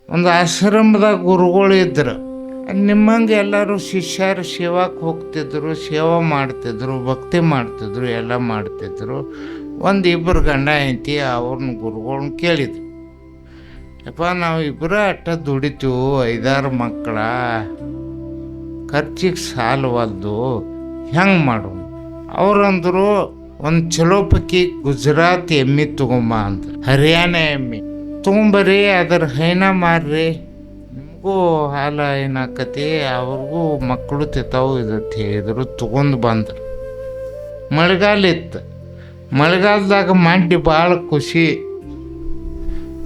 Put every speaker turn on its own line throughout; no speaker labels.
ಒಂದು ಆಶ್ರಮದಾಗ ಗುರುಗಳು ಇದ್ರು. ನಿಮ್ಮಂಗೆ ಎಲ್ಲರೂ ಶಿಷ್ಯರು ಸೇವಾಕ್ಕೆ ಹೋಗ್ತಿದ್ರು, ಸೇವಾ ಮಾಡ್ತಿದ್ರು, ಭಕ್ತಿ ಮಾಡ್ತಿದ್ರು, ಎಲ್ಲ ಮಾಡ್ತಿದ್ರು. ಒಂದು ಇಬ್ಬರು ಗಂಡ ಹೆಂಡತಿ ಅವ್ರನ್ನ ಗುರುಗಳ್ನ ಕೇಳಿದ್ರು, ಯಪ್ಪ ನಾವು ಇಬ್ಬರು ಅಟ್ಟ ದುಡಿತೀವಿ, 5-6 ಮಕ್ಕಳ, ಖರ್ಚಿಗೆ ಸಾಲವಲ್ದು, ಹೆಂಗೆ ಮಾಡೋಣ? ಅವ್ರಂದ್ರು ಒಂದು ಚಲೋ ಪೈಕಿ ಗುಜರಾತ್ ಎಮ್ಮೆ ತೊಗೊಂಬ ಅಂತ, ಹರಿಯಾಣ ಎಮ್ಮೆ ತೊಗೊಂಬರ್ರಿ, ಅದ್ರ ಹೈನ ಮಾರ್ರಿ, ನಿಮಗೂ ಹಾಲ ಏನಾಕತಿ, ಅವ್ರಿಗೂ ಮಕ್ಕಳು ತಿಂತಾವು ಇದತ್ತು ಹೇಳಿದ್ರು. ತೊಗೊಂಡು ಬಂದ್ರು. ಮಳೆಗಾಲ ಇತ್ತು. ಮಳೆಗಾಲದಾಗ ಮಂಡಿ ಭಾಳ ಖುಷಿ.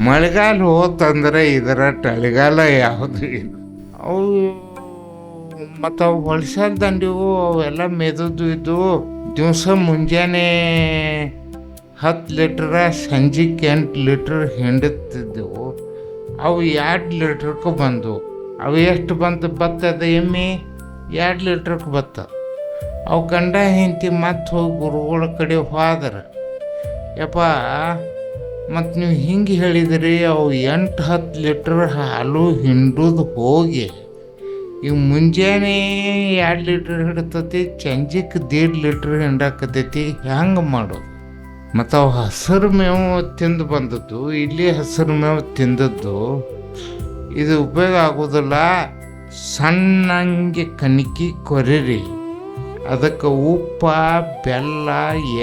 ಮಳೆಗಾಲ ಹೋತಂದ್ರೆ ಇದರ ಚಳಿಗಾಲ ಯಾವುದು ಇಲ್ಲ. ಅವು ಮತ್ತು ಅವು ಹೊಳ್ಸಾದ ದಂಡಿವು ಅವೆಲ್ಲ ಮೆದುದು ಇದ್ದವು. ದಿವಸ ಮುಂಜಾನೆ 10 ಲೀಟ್ರ, ಸಂಜೆಗೆ 8 ಲೀಟ್ರ್ ಹಿಂಡುತ್ತಿದ್ದೆವು. ಅವು 2 ಲೀಟ್ರಕ್ಕೆ ಬಂದವು. ಅವು ಎಷ್ಟು ಬಂತು ಬತ್ತದ ಎಮ್ಮೆ? 2 ಲೀಟ್ರಕ್ಕೆ ಬತ್ತ. ಅವು ಗಂಡ ಹೆಂಡತಿ ಮತ್ತೆ ಹೋಗಿ ಗುರುಗಳ ಕಡೆ ಹೋದ್ರೆ, ಯಪ್ಪ ಮತ್ತು ನೀವು ಹಿಂಗೆ ಹೇಳಿದ್ರಿ, ಅವು 8-10 ಲೀಟ್ರ್ ಹಾಲು ಹಿಂಡುದು ಹೋಗಿ ಈಗ ಮುಂಜಾನೆ 2 ಲೀಟ್ರ್ ಹಿಡ್ತತಿ, ಸಂಜೆಗೆ 1.5 ಲೀಟ್ರ್ ಹಿಂಡಾಕತೈತಿ, ಹೆಂಗೆ ಮಾಡೋದು? ಮತ್ತು ಅವು ಹಸಿರು ಮೇವು ತಿಂದು ಬಂದದ್ದು, ಇಲ್ಲಿ ಹಸಿರು ಮೇವು ತಿಂದದ್ದು ಇದು ಉಪಯೋಗ ಆಗೋದಿಲ್ಲ. ಸಣ್ಣಂಗೆ ಕಣಕಿ ಕೊರಿರಿ, ಅದಕ್ಕೆ ಉಪ್ಪ, ಬೆಲ್ಲ,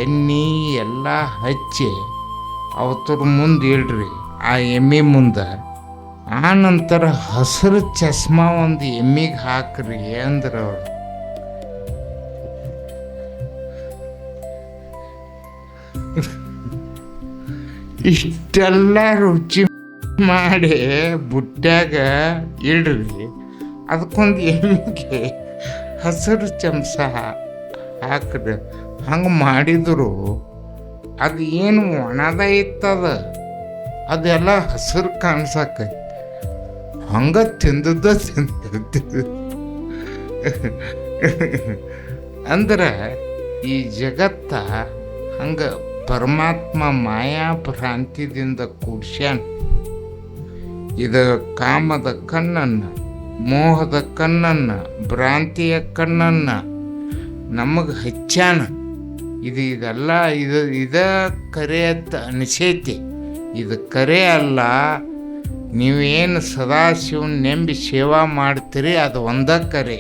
ಎಣ್ಣೆ ಎಲ್ಲ ಹಚ್ಚಿ ಅವತ್ತರ ಮುಂದೆ ಇಡ್ರಿ, ಆ ಎಮ್ಮೆ ಮುಂದೆ. ಆ ನಂತರ ಹಸಿರು ಚಸ್ಮಾ ಒಂದು ಎಮ್ಮಿಗೆ ಹಾಕ್ರಿ ಅಂದ್ರೆ ಅವ್ರು. ಇಷ್ಟೆಲ್ಲ ರುಚಿ ಮಾಡಿ ಬುಟ್ಟ್ಯಾಗ ಇಡ್ರಿ, ಅದಕ್ಕೊಂದು ಎಮ್ಮಿಗೆ ಹಸಿರು ಚಮಚ ಹಾಕ್ರಿ. ಹಂಗೆ ಮಾಡಿದ್ರು ಅದು ಏನು ಒಣದ ಇತ್ತದ, ಅದೆಲ್ಲ ಹಸಿರು ಕಾಣ್ಸಕ್ಕೆ ಹಂಗೆ ತಿಂದದ್ದ ಅಂದ್ರೆ ಈ ಜಗತ್ತ ಹಂಗೆ ಪರಮಾತ್ಮ ಮಾಯಾ ಭ್ರಾಂತಿದಿಂದ ಕೂಡ್ಸ್ಯಾನ. ಇದು ಕಾಮದ ಕಣ್ಣನ್ನು, ಮೋಹದ ಕಣ್ಣನ್ನು, ಭ್ರಾಂತಿಯ ಕಣ್ಣನ್ನು ನಮಗೆ ಹಚ್ಚಾನ. ಇದೆಲ್ಲ ಇದ ಕರೆ ಅಂತ ಅನಿಸೈತಿ. ಇದು ಕರೆ ಅಲ್ಲ. ನೀವೇನು ಸದಾಶಿವನ ನೆಂಬಿ ಸೇವಾ ಮಾಡ್ತೀರಿ ಅದು ಒಂದೇ ಕರೆ.